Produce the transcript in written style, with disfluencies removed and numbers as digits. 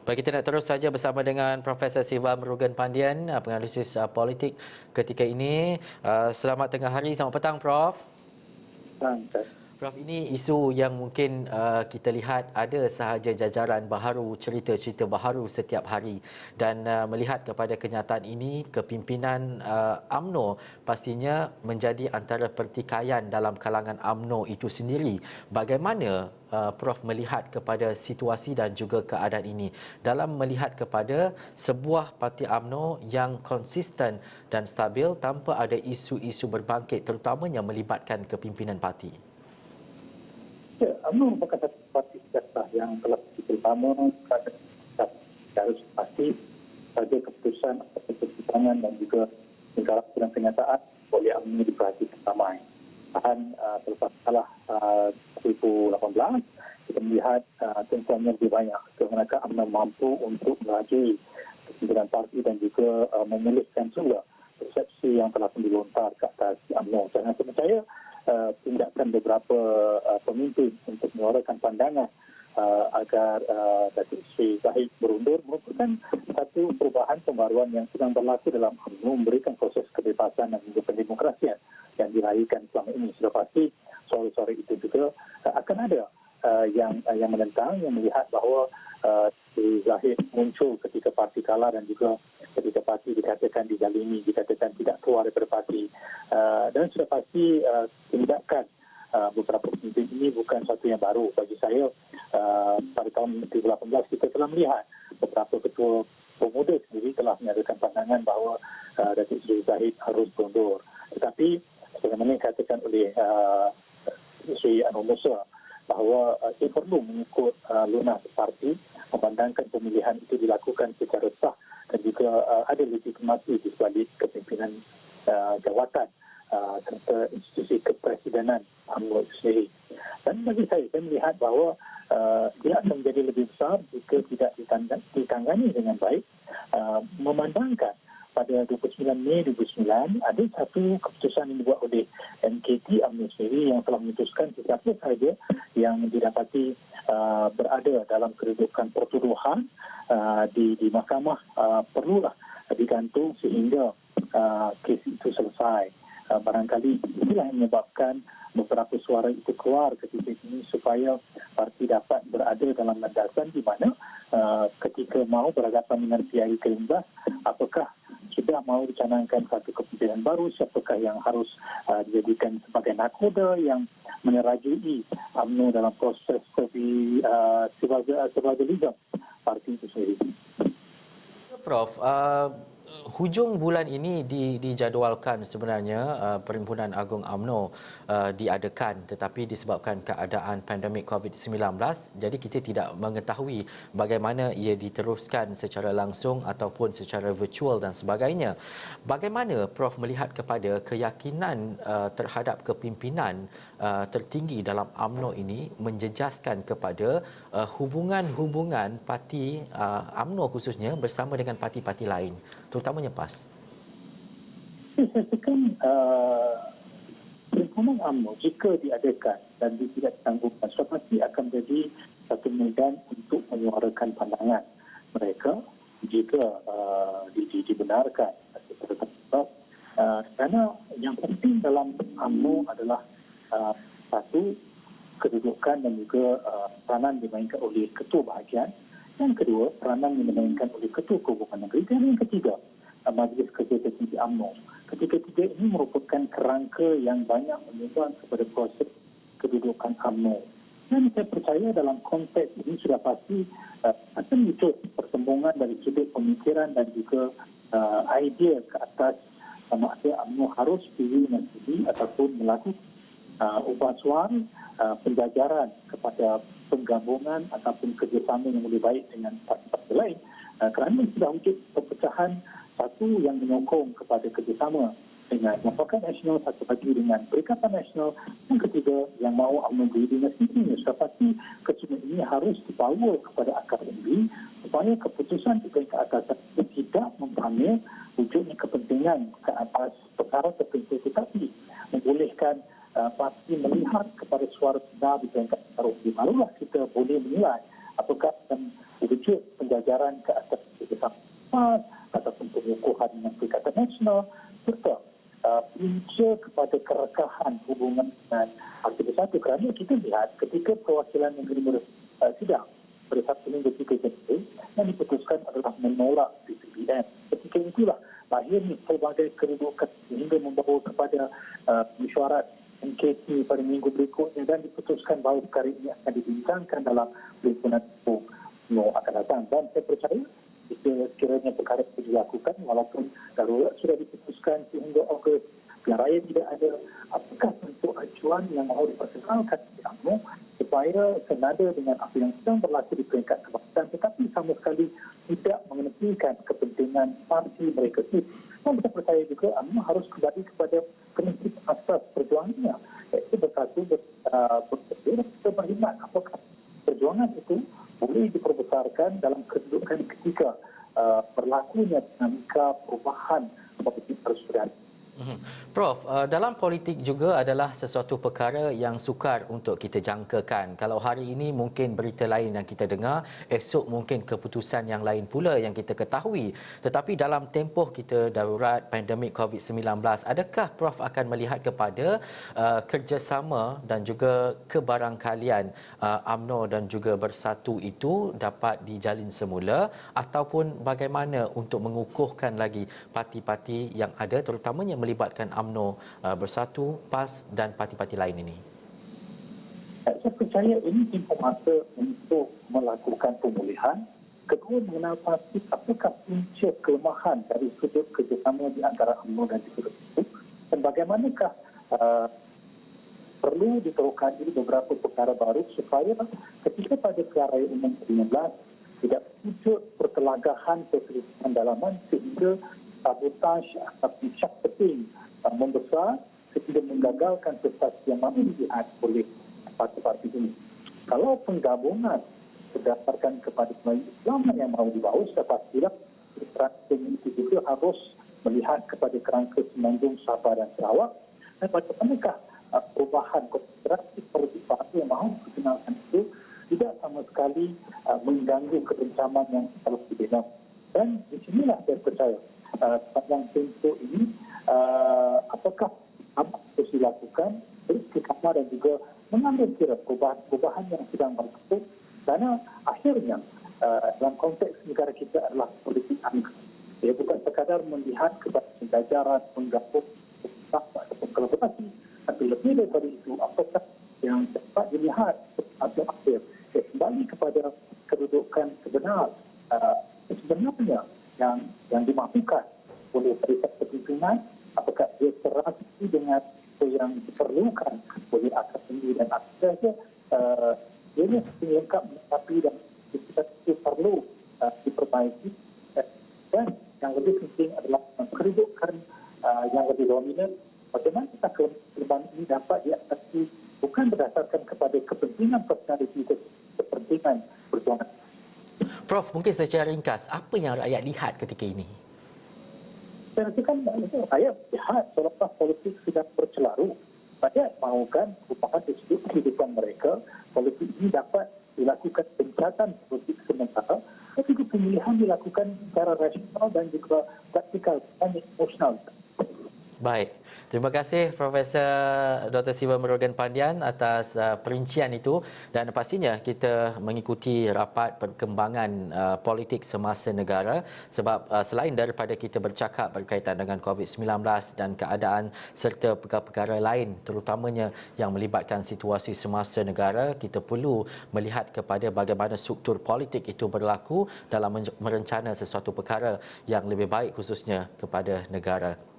Baik, kita nak terus saja bersama dengan Profesor Siva Murugan Pandian, penganalisis politik ketika ini. Selamat tengah hari, selamat petang Prof. Sangat. Prof, ini isu yang mungkin kita lihat ada sahaja jajaran baharu, cerita-cerita baharu setiap hari. Dan melihat kepada kenyataan ini, kepimpinan UMNO pastinya menjadi antara pertikaian dalam kalangan UMNO itu sendiri. Bagaimana Prof melihat kepada situasi dan juga keadaan ini dalam melihat kepada sebuah parti UMNO yang konsisten dan stabil tanpa ada isu-isu berbangkit terutamanya melibatkan kepimpinan parti? Ya, UMNO merupakan satu parti sejahtera yang telah terutama kerana harus pasti saja keputusan atau keputusan dan juga segala kenyataan oleh UMNO diperhatikan ramai. Bahkan selepas kalah 2018, kita melihat tentuannya lebih banyak kerana UMNO mampu untuk merajai kepimpinan parti dan juga memulihkan semula persepsi yang telah pun dilontar ke atas UMNO. Saya percaya tindakan beberapa pemimpin untuk menyuarakan pandangan agar Datuk Seri Zahid berundur merupakan satu perubahan pembaruan yang sedang berlaku dalam UMNO, memberikan proses kebebasan dan juga pendemokrasian yang diraihkan selama ini. Sudah pasti suara-suara itu juga akan ada yang menentang, yang melihat bahawa Seri Zahid muncul ketika parti kalah dan juga ketika parti dikatakan dizalimi, dikatakan tidak keluar daripada parti. Dan sudah pasti tindakan beberapa pemimpin ini bukan satu yang baru bagi saya. Pada tahun 2018 kita telah melihat beberapa ketua pemuda sendiri telah menyatakan pandangan bahawa Datuk Seri Zahid harus berundur. Tetapi sebagaimana dikatakan oleh Seri Anwar Musa bahawa ia perlu mengikut lunas parti, memandangkan pemilihan itu dilakukan secara sah dan juga ada legitimasi di sebalik kepimpinan jawatan serta institusi kepresidenan UMNO itu sendiri. Dan bagi saya melihat bahawa dia akan menjadi lebih besar jika tidak ditangani dengan baik, memandangkan pada 29 Mei 2009 ada satu keputusan yang dibuat oleh MKT UMNO sendiri yang telah memutuskan sesiapa sahaja yang didapati berada dalam kedudukan pertuduhan di mahkamah perlulah digantung sehingga kes itu selesai. Barangkali inilah yang menyebabkan beberapa suara itu keluar ketika ini supaya parti dapat berada dalam landasan di mana ketika mahu berhadapan dengan PII ke-15, apakah sudah mahu dicanangkan satu kepimpinan baru, siapakah yang harus dijadikan sebagai nakoda yang menyerajui UMNO dalam proses survivalism parti itu sendiri. Prof, hujung bulan ini dijadualkan sebenarnya Perhimpunan Agung UMNO diadakan, tetapi disebabkan keadaan pandemik COVID-19 jadi kita tidak mengetahui bagaimana ia diteruskan secara langsung ataupun secara virtual dan sebagainya. Bagaimana Prof melihat kepada keyakinan terhadap kepimpinan tertinggi dalam UMNO ini menjejaskan kepada hubungan-hubungan parti UMNO khususnya bersama dengan parti-parti lain, terutamanya PAS? Saya fikir perhimpunan UMNO jika diadakan dan tidak ditangguhkan, pasti akan menjadi satu medan untuk menyuarakan pandangan mereka jika dibenarkan. Kerana yang penting dalam UMNO adalah satu, kedudukan dan juga peranan dimainkan oleh ketua bahagian. Yang kedua, peranan yang dimainkan oleh ketua kehubungan negeri. Dan yang ketiga, Majlis Kerja Tertinggi UMNO. Ketiga-tiga ini merupakan kerangka yang banyak menyumbang kepada proses kedudukan UMNO. Dan saya percaya dalam konteks ini sudah pasti akan wujud pertembungan dari sudut pemikiran dan juga idea ke atas sama ada UMNO harus pilih sendiri ataupun melakukan ubah suara penjajaran kepada penggabungan ataupun kerjasama yang lebih baik dengan parti-parti lain. Kerana sudah wujud perpecahan, satu yang menyokong kepada kerjasama dengan Pakatan Nasional, satu lagi dengan Perikatan Nasional, yang ketiga yang mahu UMNO berdiri dengan sendirinya. Sudah pasti kesemua ini harus dibawa kepada akar umbi supaya keputusan di tingkat atas tidak mempanggil wujudnya kepentingan ke atas perkara tertentu, tetapi membolehkan parti melihat kepada suara benar di tingkat akar umbi. Barulah kita boleh menilai apakah wujud penjajahan pengajaran ke atas kerjasama ataupun pengukuhan dengan Perikatan Nasional serta punca kepada kerekahan hubungan dengan Parti Bersatu, kerana kita lihat ketika perwakilan negeri sidang pada Sabtu minggu 3 Januari yang diputuskan adalah menolak PCPM. Ketika itulah lahirnya pelbagai kedudukan sehingga membawa kepada mesyuarat MKT pada minggu berikutnya dan diputuskan bahawa perkara ini akan dibincangkan dalam perhimpunan UMNO akan datang. Dan saya percaya jika sekiranya perkara itu dilakukan walaupun darurat sudah diputuskan sehingga Ogos pilihan raya tidak ada, apakah bentuk acuan yang mahu diperkenalkan di UMNO supaya senada dengan apa yang sedang berlaku di peringkat kebangsaan tetapi sama sekali tidak mengenepikan kepentingan parti mereka sendiri. Dan kita percaya juga UMNO harus kembali kepada prinsip asas perjuangannya, iaitu bersatu, bersatu, berkhidmat. Apakah perjuangan itu boleh diperbesarkan dalam kedudukan ketika berlakunya dinamika perubahan politik persaudaraan. Prof, dalam politik juga adalah sesuatu perkara yang sukar untuk kita jangkakan. Kalau hari ini mungkin berita lain yang kita dengar, esok mungkin keputusan yang lain pula yang kita ketahui. Tetapi dalam tempoh kita darurat pandemik COVID-19, adakah Prof akan melihat kepada kerjasama dan juga kebarangkalian UMNO dan juga Bersatu itu dapat dijalin semula ataupun bagaimana untuk mengukuhkan lagi parti-parti yang ada terutamanya melibatkan UMNO, Bersatu, PAS dan parti-parti lain ini? Saya percaya ini tempoh masa untuk melakukan pemulihan. Kedua, mengenal pasti apakah punca kelemahan dari sudut kerjasama di antara UMNO dan Bersatu dan bagaimanakah perlu diterokai beberapa perkara baru supaya ketika pada pilihan raya umum 2019 tidak wujud pertelagahan keseluruhan dalaman sehingga sabotaj atau syak penting membesar sehingga menggagalkan prestasi yang mahu dilihat oleh parti-parti ini. Kalau penggabungan berdasarkan kepada Islam yang mahu dibawa, sudah pastilah strategi itu juga harus melihat kepada kerangka Semenanjung, Sabah dan Sarawak dan bagaimanakah perubahan konsentrasi politik parti yang mahu dikenalkan itu tidak sama sekali mengganggu kebencaman yang telah dibina. Dan di sinilah saya percaya sepanjang tempoh ini apakah apa harus dilakukan terus ke kamar dan juga mengambil kira perubahan yang sedang berlaku kerana akhirnya dalam konteks negara kita adalah politik angka. Ia bukan sekadar melihat kepada pengajaran, penggabung, ataupun kolaborasi, tapi lebih daripada itu apakah yang dapat dilihat atau akhir kembali kepada kedudukan sebenarnya yang dimaksudkan oleh perintah kepimpinan, apakah dia serasi dengan apa yang diperlukan oleh akademi dan akademi dia lengkap tetapi dan kita itu perlu diperbaiki dan yang lebih penting adalah kedudukan yang lebih dominan. Bagaimana kita kelemahan ini dapat diatasi bukan berdasarkan kepada kepentingan personaliti, kepentingan perjuangan. Prof, mungkin secara ringkas, apa yang rakyat lihat ketika ini? Saya rasakan rakyat lihat selepas politik sedang bercelaru. Rakyat mahukan perubahan di sudut kehidupan mereka. Politik ini dapat dilakukan pencatatan politik sementara, tapi pemilihan dilakukan secara rasional dan juga praktikal dan emosional. Baik. Terima kasih Profesor Dr. Siva Murugan Pandian atas perincian itu dan pastinya kita mengikuti rapat perkembangan politik semasa negara sebab selain daripada kita bercakap berkaitan dengan COVID-19 dan keadaan serta perkara-perkara lain terutamanya yang melibatkan situasi semasa negara, kita perlu melihat kepada bagaimana struktur politik itu berlaku dalam merencana sesuatu perkara yang lebih baik khususnya kepada negara.